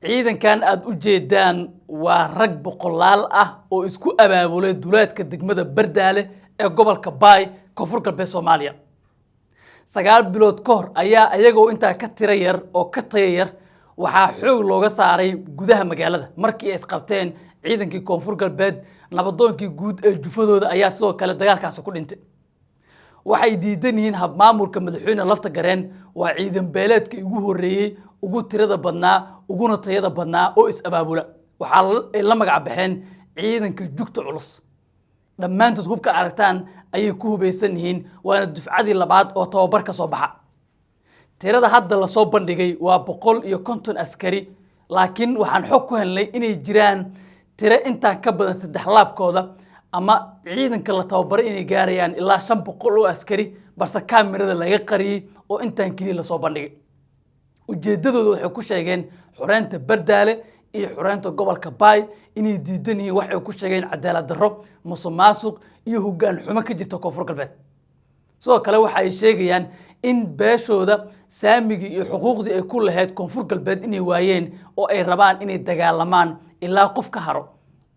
ciidankan aad u jeedaan waa rag boqolaal ah oo isku abaabulay duleedka degmada Bardaale ee gobolka Baay Koonfur Galbeed Soomaaliya 9 bilood ka hor ayaa ayagoo inta ka tira yar oo ka tayo yar waxaa xoog looga saaray gudaha magaalada markii ay isqabteen ciidankii Koonfur Galbeed nabadoonkii guud ee jufadooda ayaa sidoo kale dagaalkaas ku dhintay waxay diidan yihiin hab maamulka madaxweyne lafta gareen waa ciidan beeleedkii ugu horeeyay ugu tirada badnaa uguna tayada badnaa oo is abaabula waxa la magac baxeen ciidanka jugta culus dhammaantood hubka aragtaan ayay ku hubeysan yihiin waana dufcadii labaad oo tababar ka soo baxa tirada hadda la soo bandhigay waa 150 askari laakiin waxaan xog ku helnay inay jiraan tiro inta ka badan 3 laabkooda ama ciidanka la tababaray inay gaarayaan ilaa 500 oo askari balse kaamirada laga qariyay oo intaan kaliya la soo bandhigay ujeedadoodu waxay ku sheegeen xureynta Bardaale iyo xureynta gobolka Baay inay diidan yihiin wax ay ku sheegeen cadaalad darro musuqmaasuq iyo hoggaan xumo ka jirta Koonfur Galbeed sidoo kale waxa ay sheegayaan in beeshooda saamiga iyo xuquuqdii ay ku lahayd Koonfur Galbeed inay waayeen oo ay rabaan inay dagaalamaan ilaa qof ka haro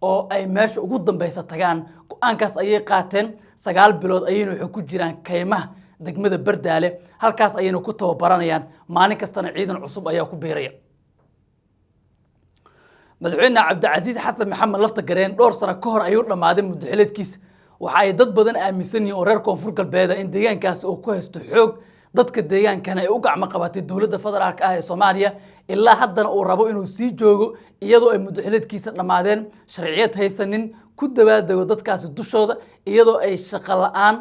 oo ay meesha ugu dambaysa tagaan go'aankaas ayay qaateen 9 bilood ayayna waxay ku jiraan kaymaha degmada Bardaale halkaas ayayna ku tababaranayaan maalin kastana ciidan cusub ayaa ku beeraya madaxweyne Cabdicasiis Xasan Maxamed lafta gareen dhowr sano ka hor ayuu dhamaaday muddaxileedkiisa waxa ay dad badan aaminsan yihiin oo reer Koonfur Galbeed in deegaankaas uu ku haysto xoog dadka deegaankana ay u gacmo qabatay dawladda federaalka ah ee Soomaaliya ilaa haddana uu rabo inuu sii joogo iyadoo ay muddaxileedkiisa dhamaadeen sharciyad haysanin ku dabaaldego dadkaasi dushooda iyadoo ay shaqo la'aan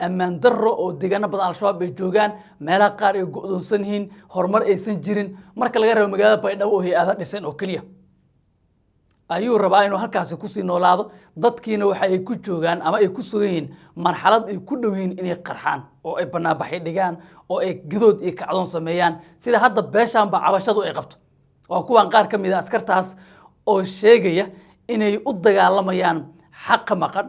ammaan darro oo deegaano badan al-shabaab ay joogaan meelaha qaar ay go'doonsan yihiin horumar aysan jirin marka laga rabo magaalada Baydhabo oo hay'adaha dhisan oo kaliya ayuu rabaa inuu halkaas ku sii noolaado dadkiina waxa ay ku joogaan ama ay ku sugan yihiin marxalad ay ku dhow yihiin inay qarxaan oo ay banaabaxay dhigaan oo ay gadood iyo kacdoon sameeyaan sida hadda beeshaanba cabashadu ay qabto waa kuwan qaar ka mid ah askartaas oo sheegaya inay u dagaalamayaan xaq maqan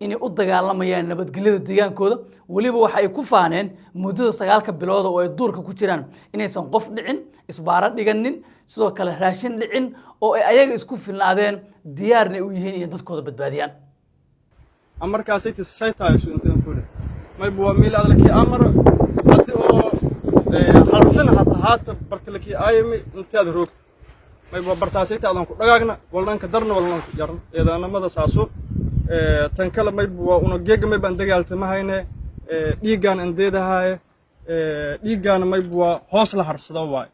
inay u dagaalamayaan nabadgelyada deegaankooda waliba waxa ay ku faaneen muddada 9 bilood oo ay duurka ku jiraan inaysan qof dhicin isbaara dhiganin sidoo kale raashin dhicin oo ay ayaga isku filnaadeen diyaarna u yihiin in dadkooda badbaadiyaan amarkaasay tisaytaayo intaan fuule may buu miilaad laki amar hadi oo halsan hata bartilaki aymi intaad roogto may buu bartaasay taadan ku dhagaagna walnanka darna walnanka jarn eedaanamada saaso tan kala may buu una geega may baan dagaaltamahayne dhiigaan andeedahay dhiigaan may buu hoos la harsado waay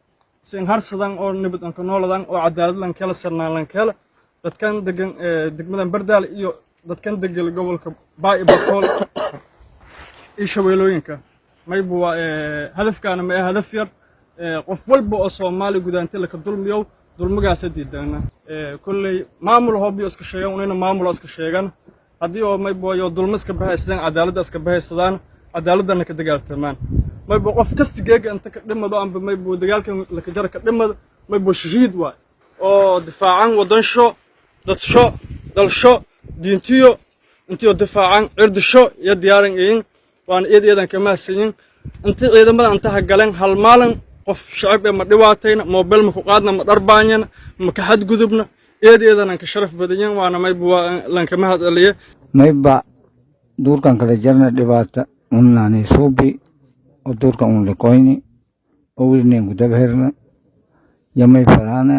sin harsadan oo nabad aan ka nooladan oo cadaalad lan kala sarnaan lan kala dadkan degan degmadan Bardaale iyo dadkan degan gobolka Baay Bakool ishaweelooyinka may buu hadafkaana ma hadaf yar qof walba oo Soomaali gudaanta la ka dulmiyo dulmigaas diidana kullay maamul hoobiyo iska sheegan inay maamul iska sheegan hadii oo may buu dulmiska bahaysan cadaalad iska bahaysadaan cadaaladana ka dagaaltamaan may buu qof kastigeega inta ka dhimado amba may buu dagaalkan la ka jar ka dhimado may buu shahiid waay oo difaacan wadansho dadsho dalsho diintiyo intii difaacan cirdisho iyo diyaaran in waan eedeedan ka maasin intii ciidamada inta galeen hal maalin qof shacab ma dhibaatayna mobile ma ku qaadna ma darbaanyana ma ka xad gudubna eedeedan ka sharaf badan waana may buu lan ka mahad aliye may ba duurkan kala jarna dhibaata unnaani suubi oo duurkan un lekoyni oo wilneen ku dabherna yamay falaana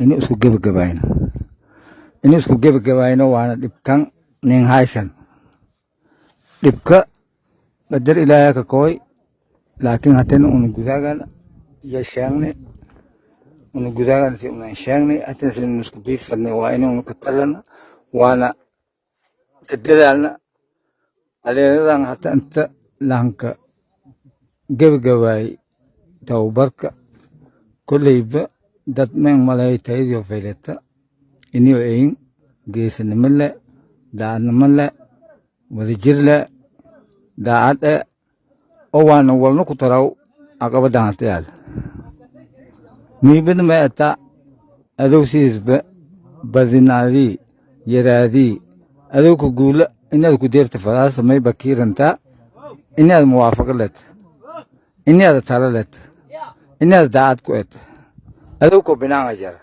in isku gebagabayna waana dhibkan nin haysan dhibka badar ilaahay ka kooy laakiin haddana unu gudaagana iyo sheegne unu gudaagana si una sheegne haddana si unu isku biifadne waa inuu ka talana waana ka dadaalna aleeradan hata inta lahanka gebagabay tababarka kolleyba dad men malay tayadiyo faylata iniyo eyin geesanimo le daacadnimo le wadajir le daacad oo waana walna ku taraw aqabadan hatayaal miibada ma ata adow siisba badinaadii yaraadii adow ku guula inaad ku deerta faraasa may bakiiranta inaad muwaafaqo leed inaad talo leed inaad daacad ku eed adow ko binaan jara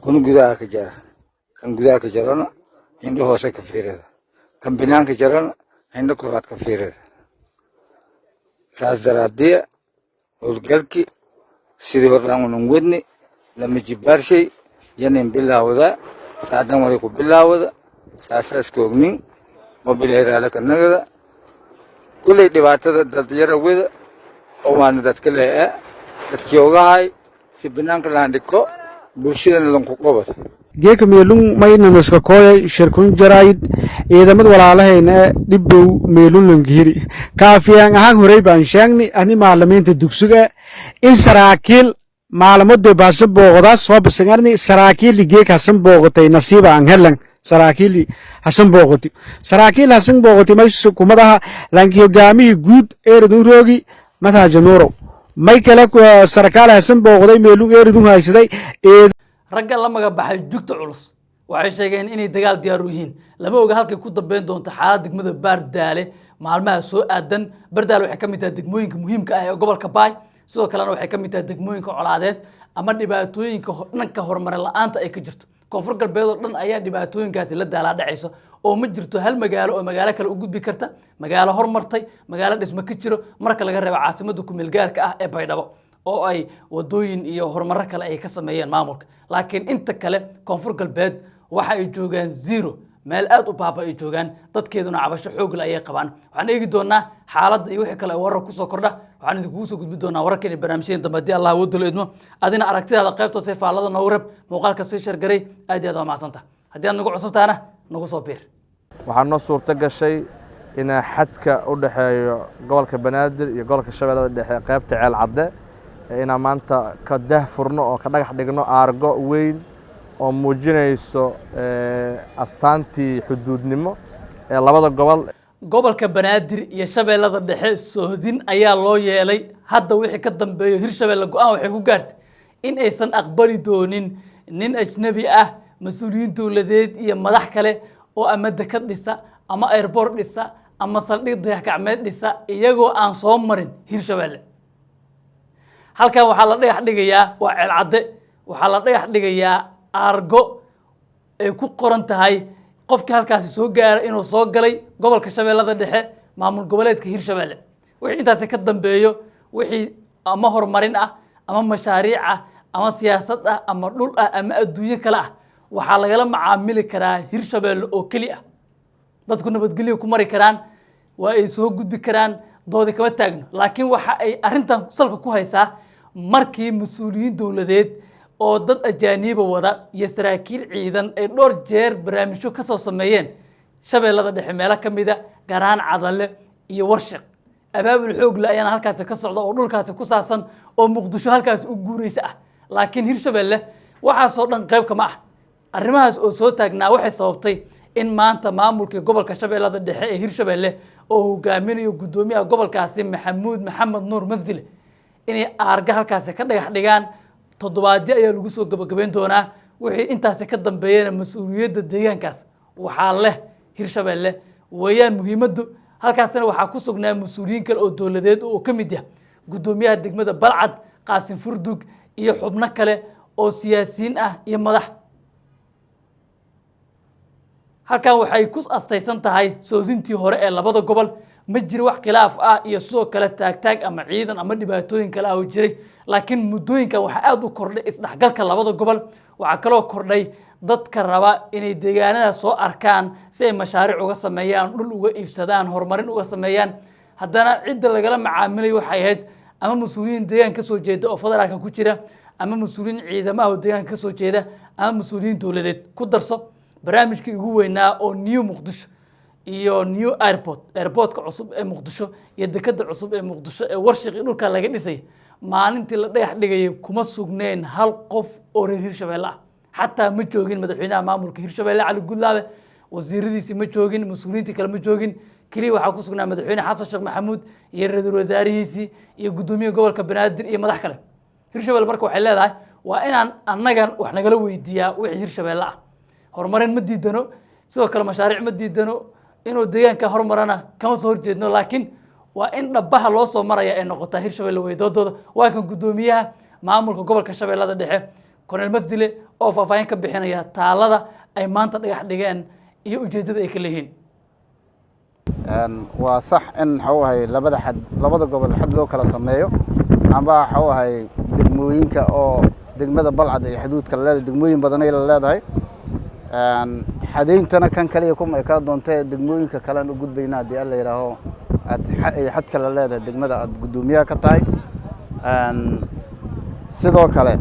kun gudaha ka jara kan gudaha ka jarana indho hoose ka fiirada kan binaanka jarana indho koraad ka fiirada saas daraaddiya howlgalkii sidii hordhaan unan wadni lama jibaarshay yanin bilaawda saadan wali ku bilaawda saasaas koognin mobilheeraala ka nagada kulley dhibaatada dadyara wada oo waana dadka lee'a dadkii ogahay si banaanka laan dhiko bulshadana lanku qabado geeka meelun maynanaska kooyay shirkun jaraayid ciidamada walaalahayna dhibbow meelun langihiri kaafiyaan ahaan horey baan sheegnay ani maalimiinta dugsiga in saraakiil maalmode baasan booqdaas soo basangarni saraakiili geeka hasan booqotay nasiiba aan helan saraakiili hasan booqoti saraakiil hasan booqoti maysu kumadaha lanki hogaamihii guud eeradun roogi madaha januurow may kale sarkaal hasan booqday meelun eeradun haysaday ragga la magabaxay jugta culus waxay sheegeen inay dagaal diyaar u yihiin lama oga halkay ku dambeyn doonto xaalad degmada Bardaale maalmaha soo aadan Bardaale waxay ka mid tahay degmooyinka muhiimka ah ee gobolka Baay sidoo kalena waxay ka mid tahay degmooyinka colaadeed ama dhibaatooyinka dhanka horumar la'aanta ay ka jirto koonfur galbeed oo dhan ayaa dhibaatooyinkaasi la daalaa dhacayso oo ma jirto hal magaalo oo magaalo kale u gudbi karta magaalo horumartay magaalo dhismo ka jiro marka laga reebo caasimadda ku meel gaarka ah ee Baydhabo oo ay wadooyin iyo horumar kale ay ka sameeyeen maamulka laakiin inta kale koonfur galbeed waxa ay joogaan zero meel aad u baaba ay joogaan dadkeeduna cabasho xoog leh ayay qabaan waxaan eegi doonaa xaaladda iyo wixii kale warar ku soo kordha waxaan idinku soo gudbi doonaa wararkan barnaamijyada dambe haddii Allah wado leedmo adina aragtidaada qaybta si faalada noo rab muuqaalka sii shargaray aad iyo aad waa macsanta haddii aad nagu cusubtaana nagu soo biir waxaa noo suurto gashay in xadka u dhaxeeyo gobolka Banaadir iyo gobolka Shabeellada Dhexe qaybta Ceel Cadde inaan maanta ka daahfurno oo ka dhagax dhigno aargo weyn oo muujinayso astaantii xuduudnimo ee labada gobol gobolka Banaadir iyo Shabeellada Dhexe soodin ayaa loo yeelay hadda wixii ka dambeeyo Hirshabeelle go'aan waxay ku gaartay in aysan aqbali doonin nin ajnabi ah mas'uuliyiin dawladeed iyo madax kale oo ama dekad dhisa ama airport dhisa ama saldhig dayax-gacmeed dhisa iyagoo aan soo marin Hirshabeelle halkan waxaa la dhagax dhigayaa waa Ceel Cadde waxaa la dhagax dhigayaa aargo ay ku qoran tahay qofkii halkaasi soo gaaray inuu soo galay gobolka Shabeellada Dhexe maamul goboleedka Hirshabeelle wixii intaas ka dambeeyo wixii ama horumarin ah ama mashaariic ah ama siyaasad ah ama dhul ah ama adduunyo kale ah waxaa lagala macaamili karaa Hirshabeelle oo kali ah dadku nabadgelyo ku mari karaan waa ay soo gudbi karaan doodi kaba taagno laakiin waxa ay arintan salka ku haysaa markii mas'uuliyiin dawladeed oo dad ajaaniba wada iyo saraakiil ciidan ay dhowr jeer barnaamijyo ka soo sameeyeen Shabeellada Dhexe meelo ka mid ah garaan Cadalle iyo Warshiq abaabul xoog la ayaan halkaas ka socda oo dhulkaas ku saabsan oo Muqdisho halkaas u guuraysa ah laakiin Hirshabeelle waxa soo dhan qayb kama ah arrimahaas oo soo taagnaa waxay sababtay in maanta maamulka gobolka Shabeellada Dhexe ee Hirshabeelle oo hogaaminayo gudoomiyaha gobolkaasi Maxamed Nuur Masdile inay aarga halkaas ka dhagax dhigaan toddobaadyo ayaa lagu soo gabagabeyn doonaa wixii intaas ka dambeeyana mas'uuliyadda deegaankaas waxaa leh Hirshabeelle wayaan muhiimadu halkaasna waxaa ku sugnaa mas'uuliyiin kale oo dawladeed oo ka mid ah gudoomiyaha degmada Balcad Qaasim Furdug iyo xubno kale oo siyaasiyiin ah iyo madax halkan waxay ku astaysan tahay soodintii hore ee labada gobol ma jiro wax khilaaf ah iyo soo kala taagtaag ama ciidan ama dhibaatooyin kale oo jiray laakiin muddooyinka waxa aad u kordhay isdhaxgalka labada gobol waxa kale oo kordhay dadka raba inay deegaanada soo arkaan si ay mashaariic uga sameeyaan dhul uga iibsadaan horumarin uga sameeyaan haddana cidda lagala macaamilay waxay ahayd ama mas'uuliyiin deegaan ka soo jeeda oo federaalka ku jira ama mas'uuliyiin ciidamada oo deegaan ka soo jeeda ama mas'uuliyiin dawladeed ku darso barnaamijkii ugu weynaa oo New Muqdisho iyo New airportka cusub ee Muqdisho iyo dekada cusub ee Muqdisho ee Warshiq dhulka laga dhisay maalintii la dhagax dhigay kuma sugneen hal qof oo reer Hirshabeelle ah xataa ma joogin madaxweynaha maamulka Hirshabeelle Cali Gudlaabe wasiiradiisi ma joogin mas'uuliyiinta kale ma joogin kaliya waxaa ku sugnaa madaxweyne Xasan Sheekh Maxamuud iyo ra'iisul wasaarihiisii iyo gudoomiyaha gobolka Banaadir iyo madax kale Hirshabeelle marka waxay leedahay waa inaan annagan wax nagala weydiiyaa wixii Hirshabeelle ah horumarin ma diidano sidoo kale mashaariic ma diidano inuu deegaanka horumarana kama soo horjeedno laakiin waa in dhabaha loo soo maraya ay noqotaa Hirshabeelle weydoodooda waa kan gudoomiyaha maamulka gobolka Shabeellada Dhexe Korneel Masdile oo faahfaahin ka bixinaya taalada ay maanta dhagax dhigeen iyo ujeedada ay ka leeyihiin. waa sax in xawahay labada gobol xad loo kala sameeyo amba xawahay degmooyinka oo degmada Balcad ay xuduudka leedahay degmooyin badan ay leedahay xadeentana kan kaliya kuma ay ka doontay degmooyinka kale u gudbayna hadii alla yiraaho xad kala leedahay degmada aad gudoomiyaha ka tahay sidoo kale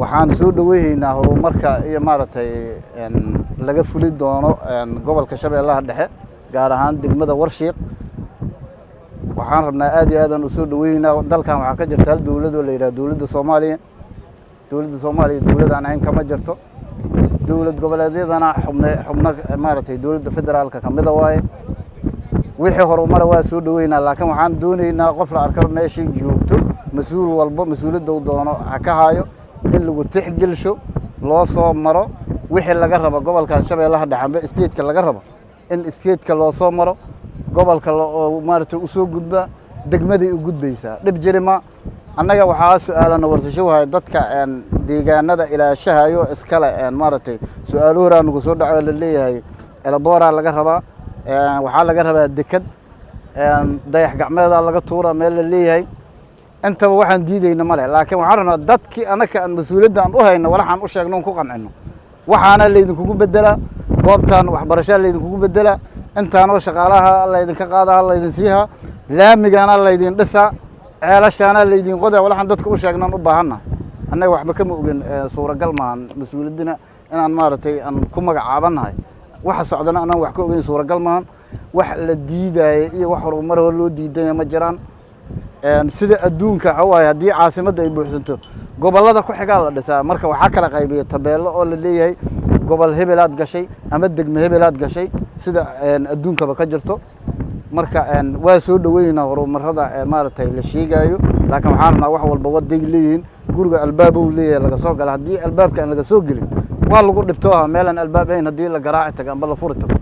waxaan soo dhaweeynaa horumarka iyo maaragtay laga fuli doono gobolka Shabeellaha Dhexe gaar ahaan degmada Warshiiq waxaan rabnaa aad iyo aad u soo dhaweeynaa dalkan waxa ka jirta dawlad oo la yiraahdo dawladda Soomaaliya dawlad aan ahayn kama jirto dawlad goboleedyadana xubno maaragtay dawladda federaalka kamida waaye wixii horumar waa soo dhaweeynaa laakiin waxaan doonaynaa qof la arko meeshii joogto mas'uul walba mas'uuliyadda uu doono ha ka haayo in lagu tixgelisho loo soo maro wixii laga rabo gobolka Shabeellaha Dhexe state-ka laga rabo in state-ka loo soo maro gobolka maaragtay u soo gudba degmadii u gudbaysa dhib jirima annaga waxaa su'aalana warsasho wahay dadka deegaanada ilaashahayo iskale maaragtay su'aalo hore aan ugu soo dhaco la leeyahay elabora laga rabaa waxaa laga rabaa dekad dayax gacmeeda laga tuura meel la leeyahay inta waxaan diidayna male laakiin waxaan rabnaa dadkii anaka aan mas'uuliyadda aan u hayno waxaan u sheegno ku qancino waxaana la idinku bedela goobtan waxbarashada la idinku bedela intaanoo shaqaalaha la idinka qaadaa la idin siiha laamigana la idin dhisa ceelashana la idin qodaa waxaan dadka u sheegnan u baahana annaga waxba kama ogin suuragal maahan mas'uuliyadina inaan maaragtay aan ku magacaabanahay waxa socdana anaan wax ka ogeyn suuragal maahan wax la diidayo iyo wax horumar loo diiday ma jiraan sida adduunka xawaay hadii caasimadda ay buuxsanto gobolada ku xiga la dhisaa marka waxa kala qaybiyo tabeelo oo la leeyahay gobol hebelaad gashay ama degmo hebelaad gashay sida adduunka ka jirto marka waa soo dhaweynaa horumarada maaragtay la sheegayo laakiin waxaan rabnaa wax walba waday leeyihiin guriga albaab uu leeyahay laga soo gala hadii albaabka aan laga soo gelin waa lagu dhibtooha meelan albaab ahayn hadii la garaaci tago amba la furi tago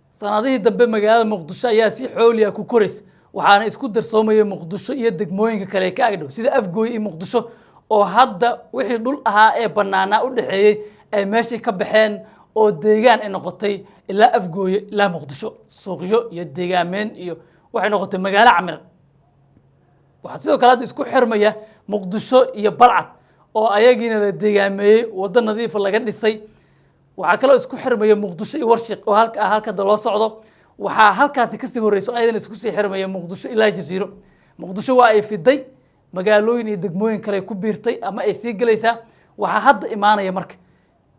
sanadihii dambe magaalada Muqdisho ayaa si xooliya ku korays waxaana isku darsoomay Muqdisho iyo degmooyinka kale ka agdhow sida Afgooy iyo Muqdisho oo hadda wixii dhul ahaa ee banaana u dhaxeeyay ay meeshii ka baxeen oo deegaan ay noqotay ilaa Afgooy ilaa Muqdisho suuqyo iyo deegaameen iyo waxay noqotay magaalo camir waxa sidoo kale isku xirmaya Muqdisho iyo Balcad oo ayagiina la deegaameeyay wada nadiif laga dhisay waxa kale isku xirmaya Muqdisho iyo Warshiiq oo halka loo socdo waxa halkaas ka sii horeyso aydan isku sii xirmaya Muqdisho ilaa Jasiiro Muqdisho waa ay fiday magaalooyin iyo degmooyin kale ku biirtay ama ay sii galaysaa waxa hadda imaanaya marka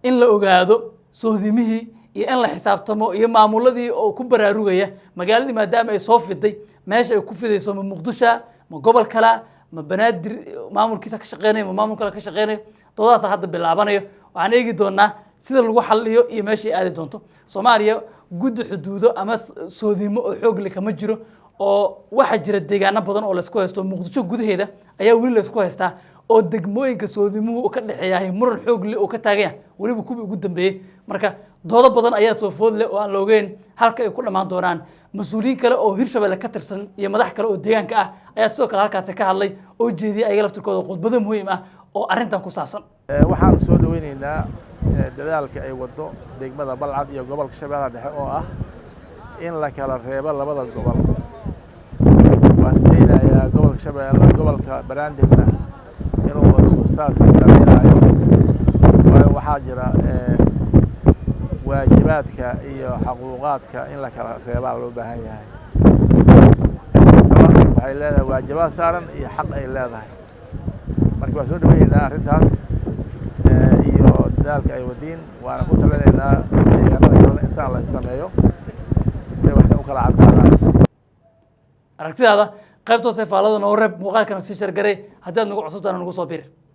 in la ogaado soodimihii iyo in la xisaabtamo iyo maamuladii oo ku baraarugaya magaaladii maadaama ay soo fiday meesha ay ku fidayso Muqdisho ma gobol kala ma banaadir maamulkiisa ka shaqeynay ma maamul kale ka shaqeynay doodaas hadda bilaabanayo waxaan eegi doonaa sida lagu xalliyo iyo meesha ay aadi doonto Soomaaliya gud xuduudo ama soodimo oo xoog leh kama jiro oo waxa jira deegaano badan oo la isku haysto Muqdisho gudaheeda ayaa wali la isku haystaa oo degmooyinka soodimuhu ka dhaxeeyay muran xoog leh oo ka taagaya waliba kubi ugu dambeeyay marka doodo badan ayaa soo food leh oo aan loogeen halka ay ku dhamaan doonaan mas'uuliyiin kale oo Hirshabelle ka tirsan iyo madax kale oo deegaanka ah ayaa sidoo kale halkaas ka hadlay oo jeediyay ay laftirkooda khudbado muhiim ah oo arintan ku saabsan waxaan soo dhaweynaynaa dadaalka ay wado degmada Balcad iyo gobolka Shabeellaha Dhexe oo ah in la kala reebo labada gobol waana gobolka Shabeellaha gobolka Banaadirna inuu suusaas dhameeyo waxaa jira waajibaadka iyo xuquuqaadka in la kala reebaa loo baahan yahay waxay leedahay waajibaad saaran iyo xaq ay leedahay marka waa soo dhaweynaa arintaas iyo dadaalka ay wadiin waana ku talinaynaa deegaanada kale insaan la sameeyo si wax u kala caddaadaan aragtidaada qaybtoos ee faalada noo reeb muuqaalkana si shargaray haddii aad nagu cusubtaan nagu soo biir